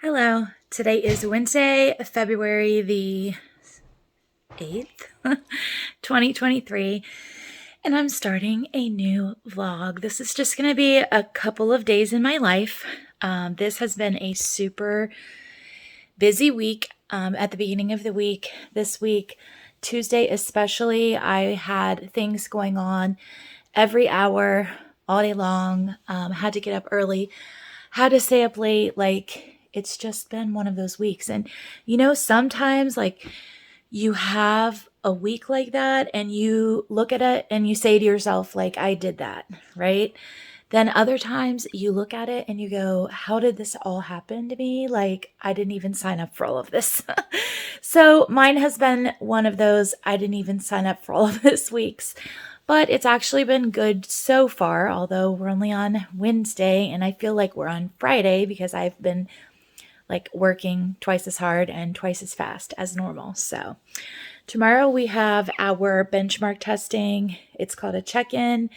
Hello, today is Wednesday, February the 8th, 2023, and I'm starting a new vlog. This is just going to be a couple of days in my life. This has been a super busy week at the beginning of the week. This week, Tuesday especially, I had things going on every hour, all day long, had to get up early, had to stay up late. It's just been one of those weeks. And sometimes you have a week like that and you look at it and you say to yourself, I did that, right? Then other times you look at it and you go, how did this all happen to me? I didn't even sign up for all of this. So mine has been one of those, I didn't even sign up for all of this weeks. But it's actually been good so far, although we're only on Wednesday and I feel like we're on Friday because I've been working twice as hard and twice as fast as normal. So tomorrow we have our benchmark testing. It's called a check-in,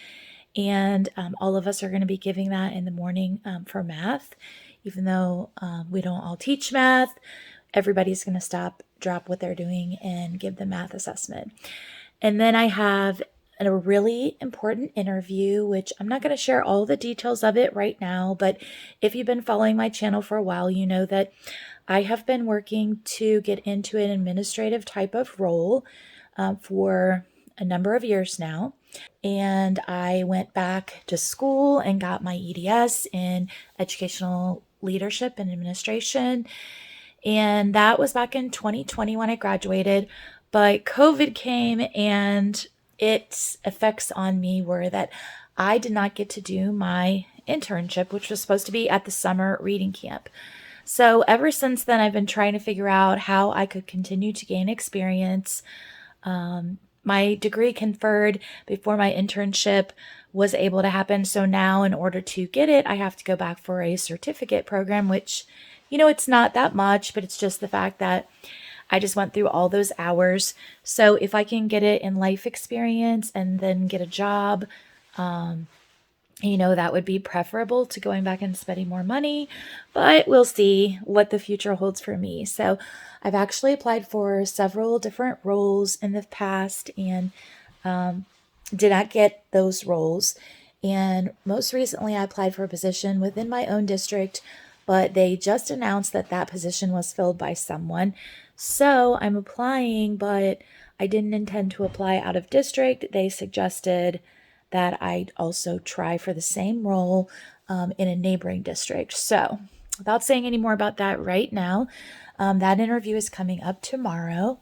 and all of us are going to be giving that in the morning for math. Even though we don't all teach math, everybody's going to drop what they're doing and give the math assessment. And then I have a really important interview, which I'm not going to share all the details of it right now, but if you've been following my channel for a while, you know that I have been working to get into an administrative type of role for a number of years now. And I went back to school and got my EDS in educational leadership and administration. And that was back in 2020 when I graduated. But COVID came and its effects on me were that I did not get to do my internship, which was supposed to be at the summer reading camp. So ever since then, I've been trying to figure out how I could continue to gain experience. My degree conferred before my internship was able to happen. So now in order to get it, I have to go back for a certificate program, which, it's not that much, but it's just the fact that I just went through all those hours. So if I can get it in life experience and then get a job, that would be preferable to going back and spending more money, but we'll see what the future holds for me. So I've actually applied for several different roles in the past and did not get those roles. And most recently I applied for a position within my own district, but they just announced that that position was filled by someone. So I'm applying, but I didn't intend to apply out of district. They suggested that I'd also try for the same role in a neighboring district. So without saying any more about that right now, that interview is coming up tomorrow,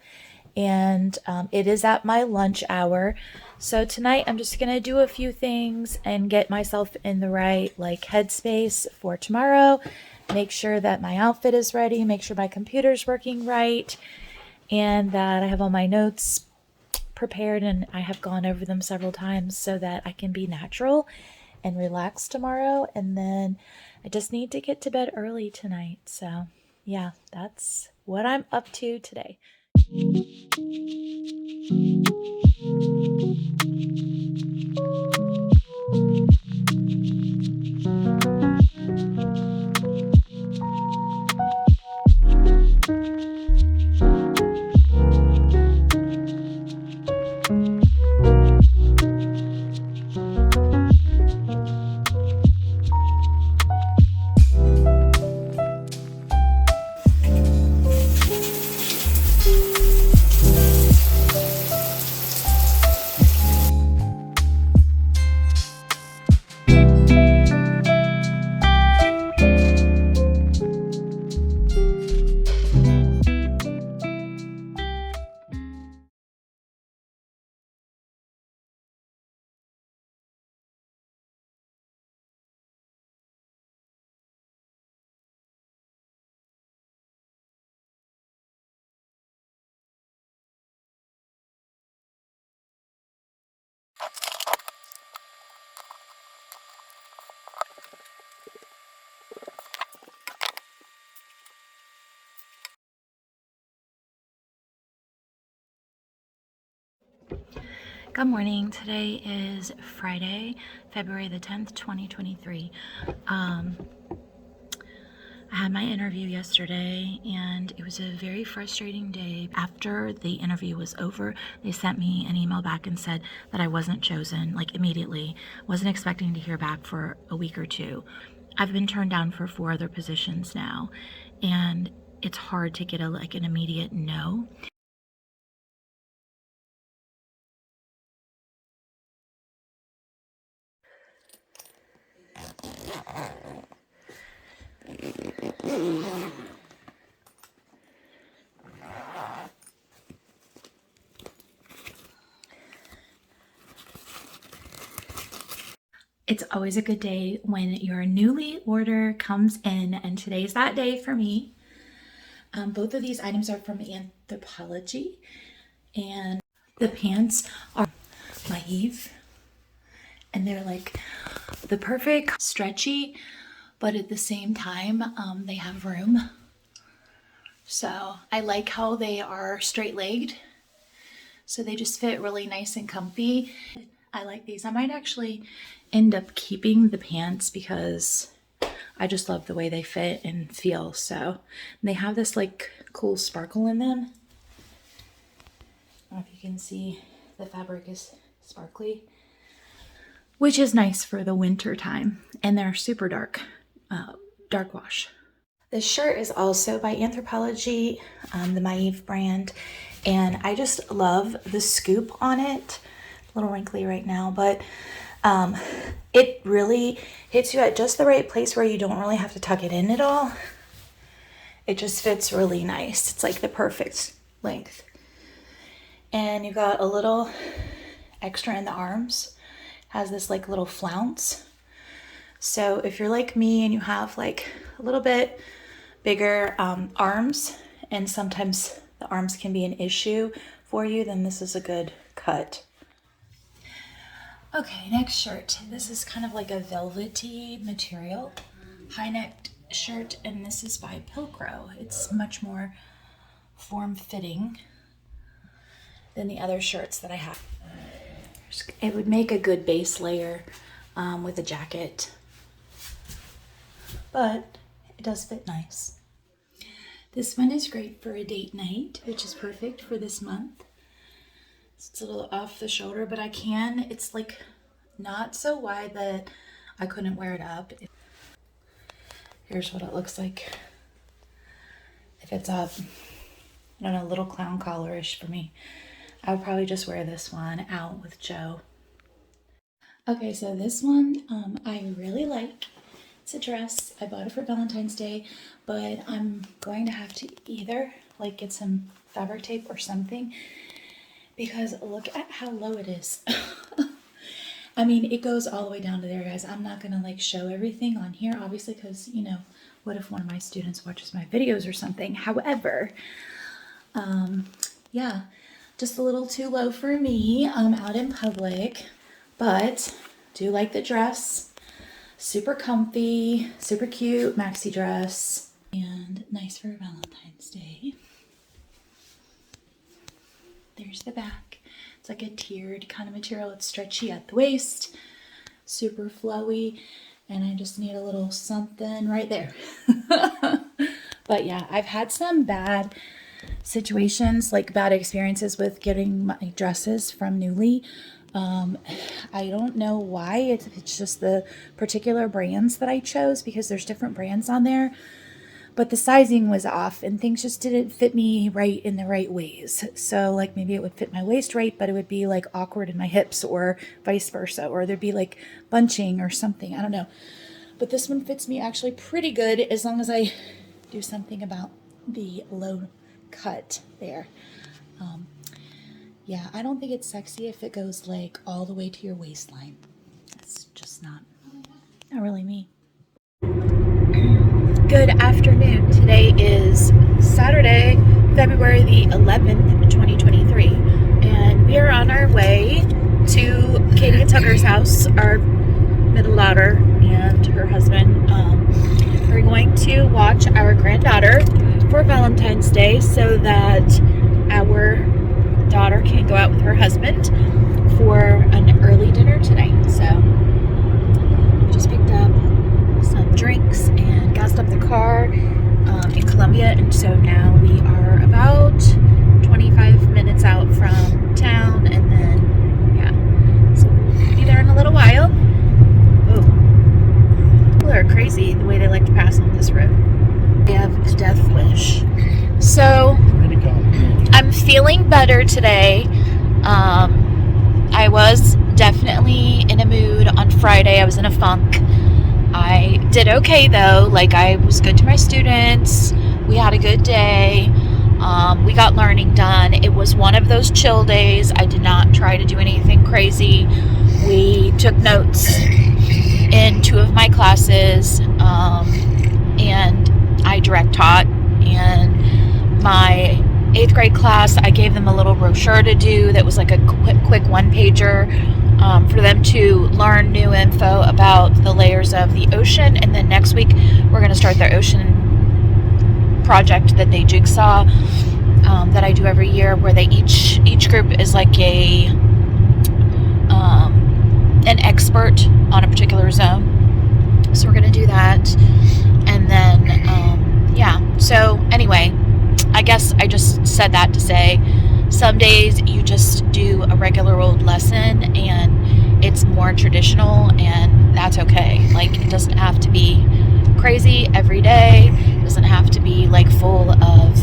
and it is at my lunch hour. So tonight I'm just going to do a few things and get myself in the right headspace for tomorrow. Make sure that my outfit is ready, make sure my computer's working right, and that I have all my notes prepared and I have gone over them several times so that I can be natural and relaxed tomorrow. And then I just need to get to bed early tonight. So yeah, that's what I'm up to today. Good morning. Today is Friday, February the 10th, 2023. I I had my interview yesterday and it was a very frustrating day. After the interview was over, they sent me an email back and said that I wasn't chosen, like immediately. Wasn't expecting to hear back for a week or two. I've been turned down for 4 other positions now, and it's hard to get an immediate no. It's always a good day when your newly order comes in, and today's that day for me. Both of these items are from Anthropology, and the pants are naive, and they're like the perfect stretchy, but at the same time they have room. So I like how they are straight-legged, so they just fit really nice and comfy. I like these. I might actually end up keeping the pants because I just love the way they fit and feel. So they have this like cool sparkle in them. I don't know if you can see, the fabric is sparkly, which is nice for the winter time. And they're super dark, dark wash. This shirt is also by Anthropology, the Maeve brand. And I just love the scoop on it. A little wrinkly right now, but it really hits you at just the right place where you don't really have to tuck it in at all. It just fits really nice. It's like the perfect length. And you got a little extra in the arms. Has this like little flounce. So if you're like me and you have like a little bit bigger arms, and sometimes the arms can be an issue for you, then this is a good cut. Okay, next shirt. This is kind of like a velvety material, high-necked shirt, and this is by Pilcro. It's much more form-fitting than the other shirts that I have. It would make a good base layer with a jacket, but it does fit nice. This one is great for a date night, which is perfect for this month. It's a little off the shoulder, but it's like not so wide that I couldn't wear it up. Here's what it looks like if it's up. I don't know, a little clown collar-ish for me. I would probably just wear this one out with Joe. Okay, so this one I really like. It's a dress. I bought it for Valentine's Day, but I'm going to have to either like get some fabric tape or something, because look at how low it is. I mean, it goes all the way down to there, guys. I'm not gonna like show everything on here, obviously, because you know, what if one of my students watches my videos or something? However, yeah, just a little too low for me out in public, but do like the dress. Super comfy, super cute maxi dress, and nice for Valentine's Day. There's the back. It's like a tiered kind of material. It's stretchy at the waist, super flowy, and I just need a little something right there. But yeah, I've had some bad situations, like bad experiences with getting my dresses from Nuuly. I don't know why. It's just the particular brands that I chose, because there's different brands on there. But the sizing was off and things just didn't fit me right in the right ways. So like maybe it would fit my waist right, but it would be like awkward in my hips, or vice versa, or there'd be like bunching or something. I don't know. But this one fits me actually pretty good, as long as I do something about the low cut there. Yeah, I don't think it's sexy if it goes like all the way to your waistline. That's just not really me. Good afternoon. Today is Saturday, February the 11th, 2023, and we are on our way to Katie and Tucker's house, our middle daughter and her husband. We're going to watch our granddaughter for Valentine's Day so that our daughter can go out with her husband for an early dinner tonight. So we just picked up some drinks and gassed up the car, yet, and so now we are about 25 minutes out from town, and then so we'll be there in a little while. Oh, people are crazy the way they like to pass on this road. They have a death wish. So I'm feeling better today. I was definitely in a mood on Friday. I was in a funk. I did okay though. Like, I was good to my students. We had a good day. We got learning done. It was one of those chill days. I did not try to do anything crazy. We took notes in 2 of my classes, and I direct taught. And my 8th grade class, I gave them a little brochure to do that was like a quick 1-pager for them to learn new info about the layers of the ocean. And then next week we're going to start their ocean project that they jigsaw, that I do every year, where they each group is like an expert on a particular zone. So we're going to do that. And then so anyway, I guess I just said that to say some days you just do a regular old lesson and it's more traditional, and that's okay. Like, it doesn't have to be crazy every day. It doesn't have to be like full of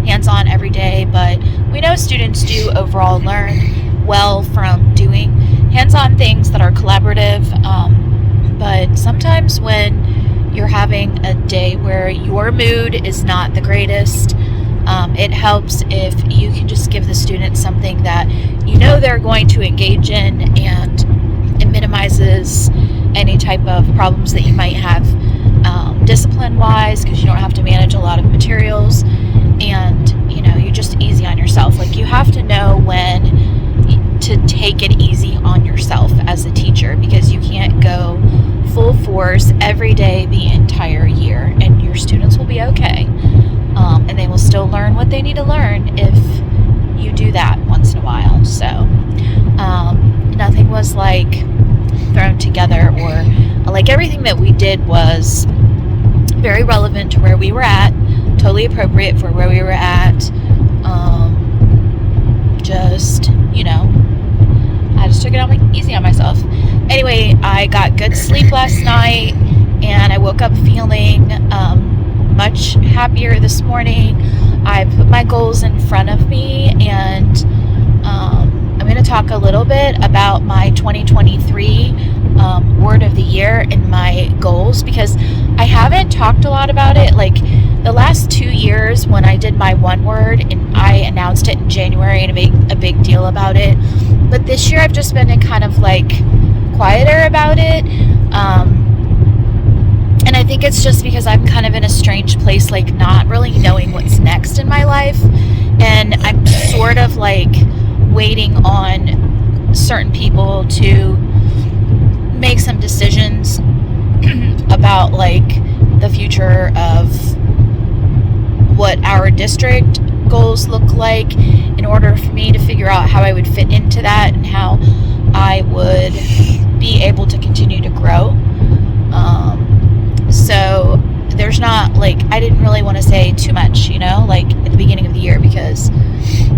hands-on every day, but we know students do overall learn well from doing hands-on things that are collaborative, but sometimes when you're having a day where your mood is not the greatest, it helps if you can just give the students something that you know they're going to engage in, and it minimizes any type of problems that you might have discipline-wise, because you don't have to manage a lot of materials, and you're just easy on yourself. Like, you have to know when to take it easy on yourself as a teacher, because you can't go full force every day the entire year, and your students will be okay. And they will still learn what they need to learn if you do that once in a while. So nothing was like thrown together, or like everything that we did was very relevant to where we were at, totally appropriate for where we were at. I just took it easy on myself. Anyway, I got good sleep last night, and I woke up feeling much happier this morning. I put my goals in front of me, and I'm going to talk a little bit about my 2023 word of the year and my goals, because I haven't talked a lot about it. Like, the last 2 years when I did my one word, and I announced it in January and made a big deal about it, but this year I've just been kind of like quieter about it. And I think it's just because I'm kind of in a strange place, like not really knowing what's next in my life. And I'm sort of like waiting on certain people to make some decisions about like the future of what our district goals look like, in order for me to figure out how I would fit into that and how I would be able to continue to grow. So there's not like, I didn't really want to say too much, like at the beginning of the year, because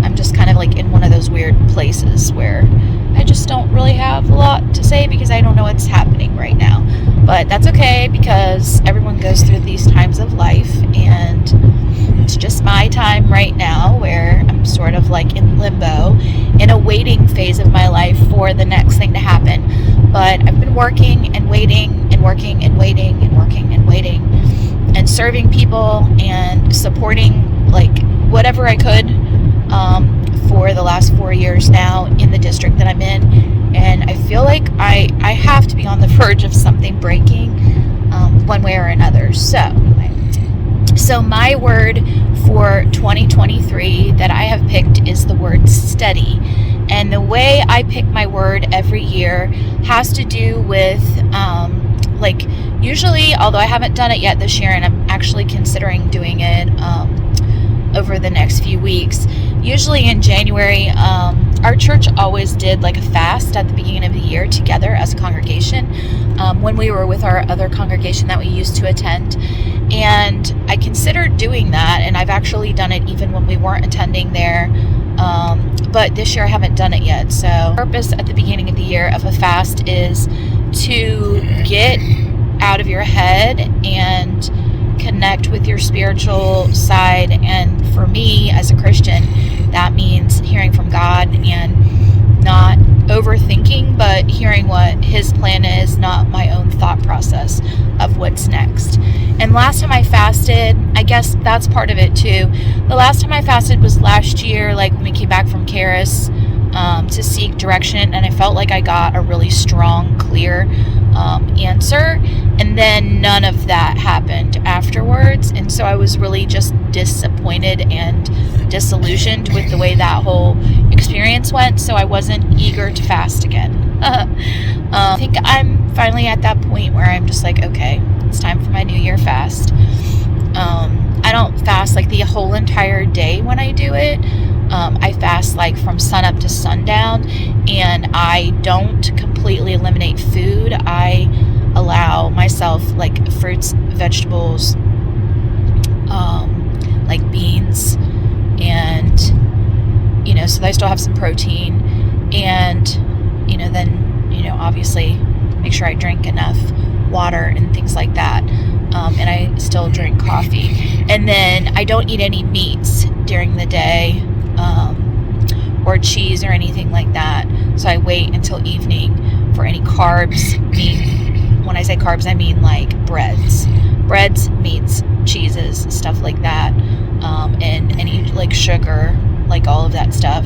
I'm just kind of like in one of those weird places where I just don't really have a lot to say, because I don't know what's happening right now. But that's okay, because everyone goes through these times of life, and it's just my time right now where I'm sort of like in limbo, in a waiting phase of my life for the next thing to happen. But I've been working and waiting and working and waiting and working and waiting, and serving people and supporting like whatever I could for the last 4 years now in the district that I'm in. And I feel like I have to be on the verge of something breaking one way or another. So my word for 2023 that I have picked is the word steady. And the way I pick my word every year has to do with like, usually, although I haven't done it yet this year, and I'm actually considering doing it over the next few weeks. Usually in January, our church always did like a fast at the beginning of the year together as a congregation, when we were with our other congregation that we used to attend. And I considered doing that, and I've actually done it even when we weren't attending there. But this year I haven't done it yet. So the purpose at the beginning of the year of a fast is to get out of your head and connect with your spiritual side. And for me as a Christian, that means hearing from God and not overthinking, but hearing what his plan is, not my own thought process of what's next. And last time I fasted, I guess that's part of it too. The last time I fasted was last year, like when we came back from Karis, to seek direction, and I felt like I got a really strong, clear answer, and then none of that happened afterwards, and so I was really just disappointed and disillusioned with the way that whole experience went, so I wasn't eager to fast again. I think I'm finally at that point where I'm just like, okay, it's time for my New Year fast. I don't fast like the whole entire day when I do it. I fast like from sunup to sundown, and I don't completely eliminate food. I allow myself like fruits, vegetables, like beans, and so that I still have some protein, and then obviously make sure I drink enough water and things like that, and I still drink coffee, and then I don't eat any meats during the day, or cheese or anything like that. So I wait until evening for any carbs. When I say carbs, I mean like breads, meats, cheeses, stuff like that, and any like sugar, like all of that stuff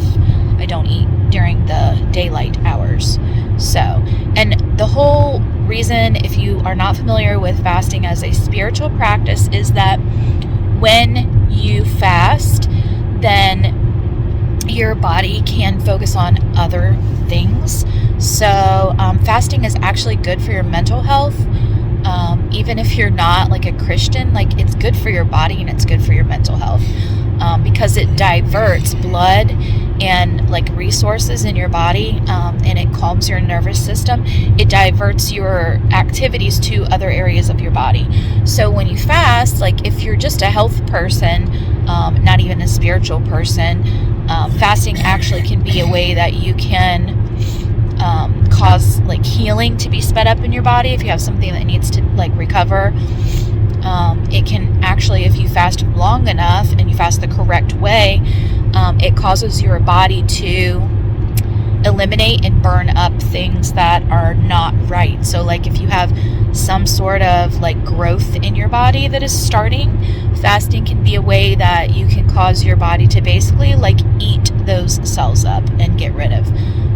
I don't eat during the daylight hours. So, and the whole reason, if you are not familiar with fasting as a spiritual practice, is that when you fast, then your body can focus on other things. So fasting is actually good for your mental health. Even if you're not like a Christian, like it's good for your body and it's good for your mental health, because it diverts blood and like resources in your body, and it calms your nervous system. It diverts your activities to other areas of your body. So when you fast, like if you're just a health person, not even a spiritual person, fasting actually can be a way that you can cause like healing to be sped up in your body. If you have something that needs to like recover, it can actually, if you fast long enough and you fast the correct way, it causes your body to eliminate and burn up things that are not right. So like if you have some sort of like growth in your body that is starting, fasting can be a way that you can cause your body to basically like eat those cells up and get rid of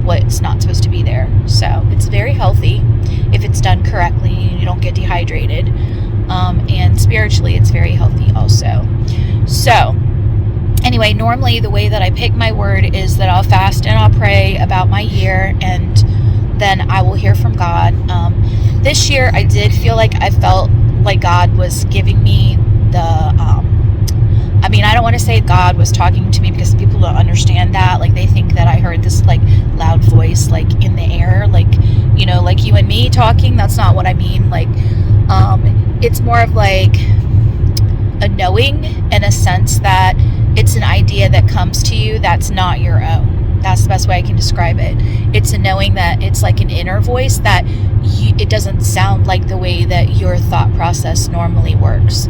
what's not supposed to be there. So it's very healthy if it's done correctly and you don't get dehydrated, and spiritually it's very healthy also. So anyway, normally the way that I pick my word is that I'll fast and I'll pray about my year, and then I will hear from God. This year I did feel like I felt like God was giving me the I don't want to say God was talking to me, because people don't understand that. Like they think that I heard this like loud voice like in the air, like like you and me talking. That's not what I mean. Like it's more of like a knowing, in a sense that it's an idea that comes to you that's not your own. That's the best way I can describe it. It's a knowing that it's like an inner voice that it doesn't sound like the way that your thought process normally works.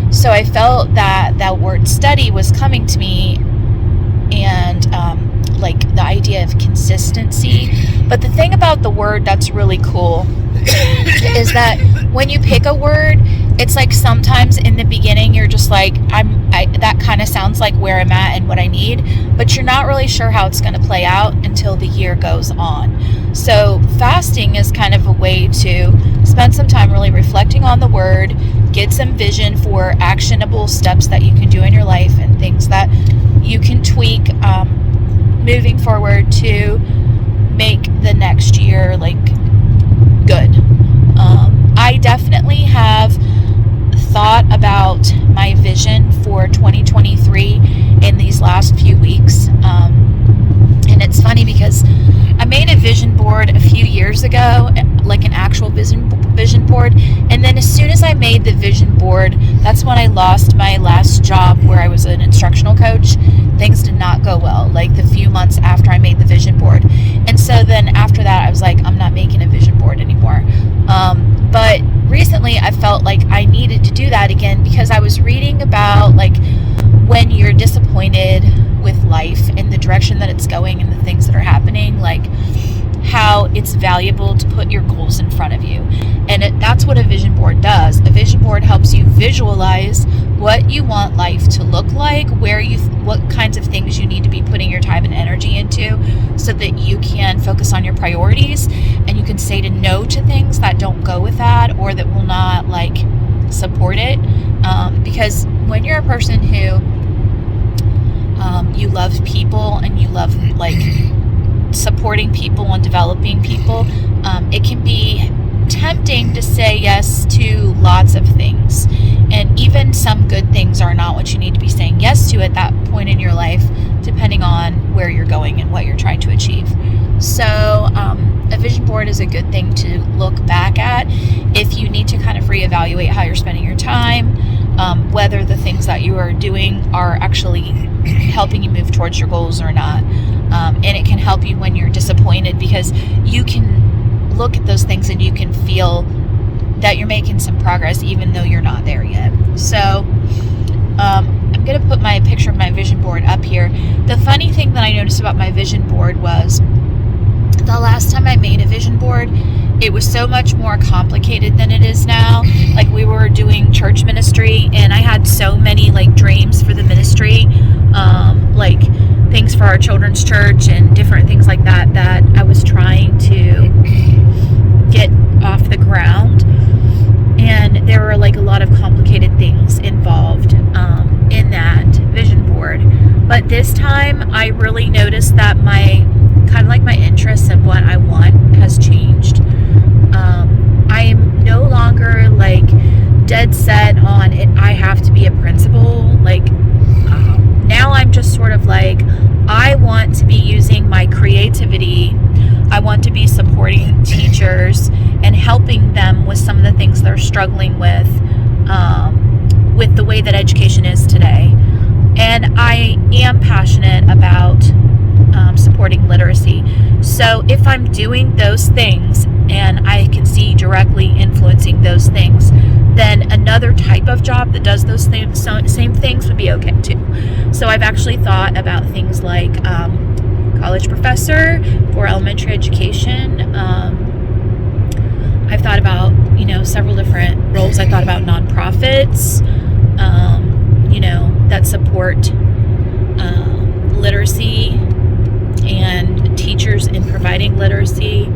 So I felt that word study was coming to me, and like the idea of consistency. But the thing about the word that's really cool is that when you pick a word, it's like sometimes in the beginning you're just like, that kind of sounds like where I'm at and what I need, but you're not really sure how it's going to play out until the year goes on. So fasting is kind of a way to spend some time really reflecting on the word, get some vision for actionable steps that you can do in your life and things that you can tweak moving forward to make the next year like good. I definitely have thought about my vision for 2023 in these last few weeks. And it's funny because I made a vision board a few years ago, like an actual vision board. And then as soon as I made the vision board, that's when I lost my last job where I was an instructional coach. Things did not go well, like the few months after I made the vision board. And so then after that, I was like, I'm not making a vision board anymore. But recently I felt like I needed to do that again because I was reading about like when you're disappointed with life and the direction that it's going and the things that are happening, like how it's valuable to put your goals in front of you. And that's what a vision board does. A vision board helps you visualize what you want life to look like, what kinds of things you need to be putting your time and energy into so that you can focus on your priorities and you can say no to things that don't go with that or that will not like support it. Because when you're a person who you love people and you love like supporting people and developing people, it can be tempting to say yes to lots of things, and even some good things are not what you need to be saying yes to at that point in your life, depending on where you're going and what you're trying to achieve. So a vision board is a good thing to look back at if you need to kind of reevaluate how you're spending your time, whether the things that you are doing are actually helping you move towards your goals or not. And it can help you when you're disappointed because you can look at those things and you can feel that you're making some progress even though you're not there yet. So I'm going to put my picture of my vision board up here. The funny thing that I noticed about my vision board was the last time I made a vision board, it was so much more complicated than it is now. Like we were doing church ministry and I had so many like dreams for the ministry, like things for our children's church and different things like that I was trying to get off the ground. And there were like a lot of complicated things involved in that vision board. But this time I really noticed that my interests and what I want has changed. I am no longer like dead set on it. I have to be a principal. Like now I'm just sort of like, I want to be using my creativity. I want to be supporting teachers and helping them with some of the things they're struggling with the way that education is today. And I am passionate about supporting literacy. So if I'm doing those things and I can see directly influencing those things, then another type of job that does those same things would be okay too. So I've actually thought about things like college professor for elementary education. I've thought about, several different roles. I thought about nonprofits, that support literacy and teachers in providing literacy.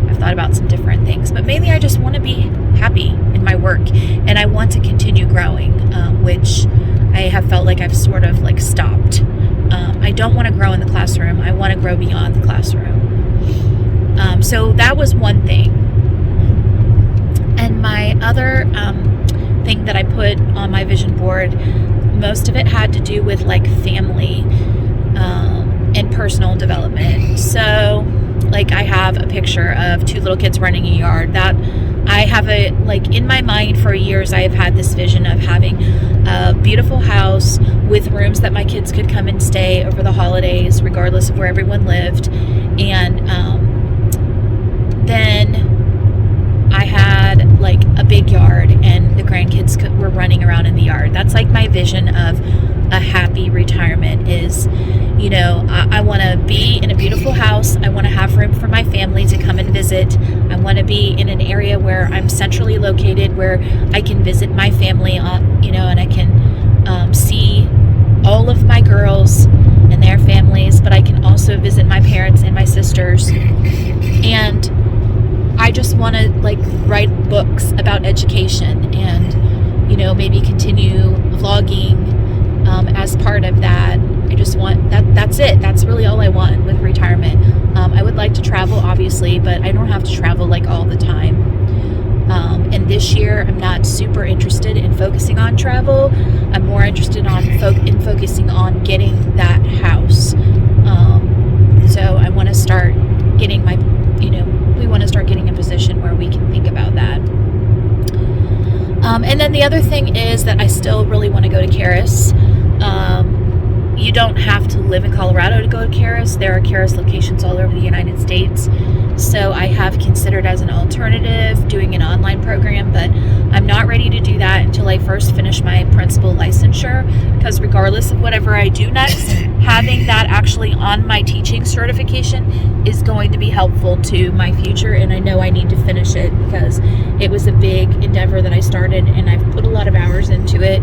I've thought about some different things, but mainly I just want to be happy in my work and I want to continue growing, which I have felt like I've sort of like stopped. I don't want to grow in the classroom. I want to grow beyond the classroom. So that was one thing. And my other thing that I put on my vision board, most of it had to do with like family and personal development. So like I have a picture of two little kids running a yard. That I have in my mind for years, I have had this vision of having a beautiful house with rooms that my kids could come and stay over the holidays, regardless of where everyone lived. And then I had like a big yard and the grandkids were running around in the yard. That's like my vision of a happy retirement is, I want to be in a beautiful house. I want to have room for my family to come and visit. I want to be in an area where I'm centrally located, where I can visit my family, and I can see all of my girls and their families, but I can also visit my parents and my sisters. And I just want to write books about education and, maybe continue vlogging as part of that. I just want that's it. That's really all I want with retirement. I would like to travel, obviously, but I don't have to travel all the time. And this year, I'm not super interested in focusing on travel. I'm more interested in focusing on getting that house. So so I want to start getting we want to start getting a position where we can think about that. And then the other thing is that I still really want to go to Karis. You don't have to live in Colorado to go to Karis. There are Karis locations all over the United States. So I have considered as an alternative doing an online program, but I'm not ready to do that until I first finish my principal licensure, because regardless of whatever I do next, having that actually on my teaching certification is going to be helpful to my future, and I know I need to finish it because it was a big endeavor that I started, and I've put a lot of hours into it.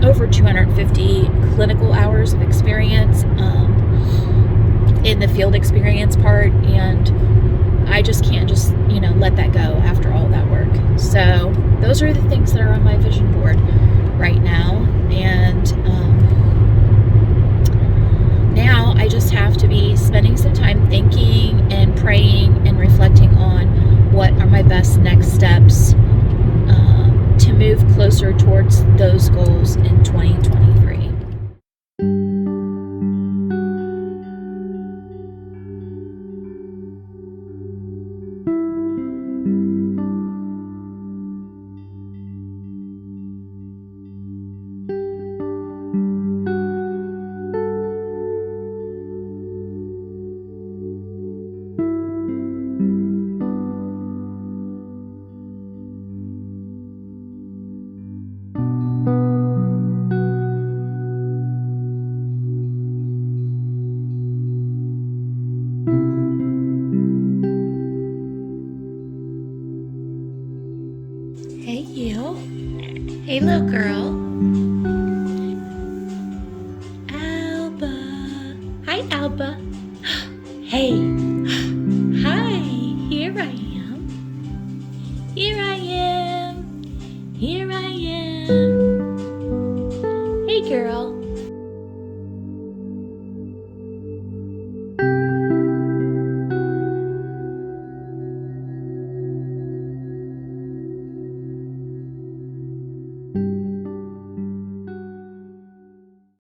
Over 250 clinical hours of experience in the field experience part, and I just can't let that go after all that work. So those are the things that are on my vision board right now, and now I just have to be spending some time thinking and praying and reflecting on what are my best next steps to move closer towards those goals in 2023. Hey you. Hey little girl. Alba. Hi Alba. Hey. Hi. Here I am. Here I am. Here I am. Hey girl.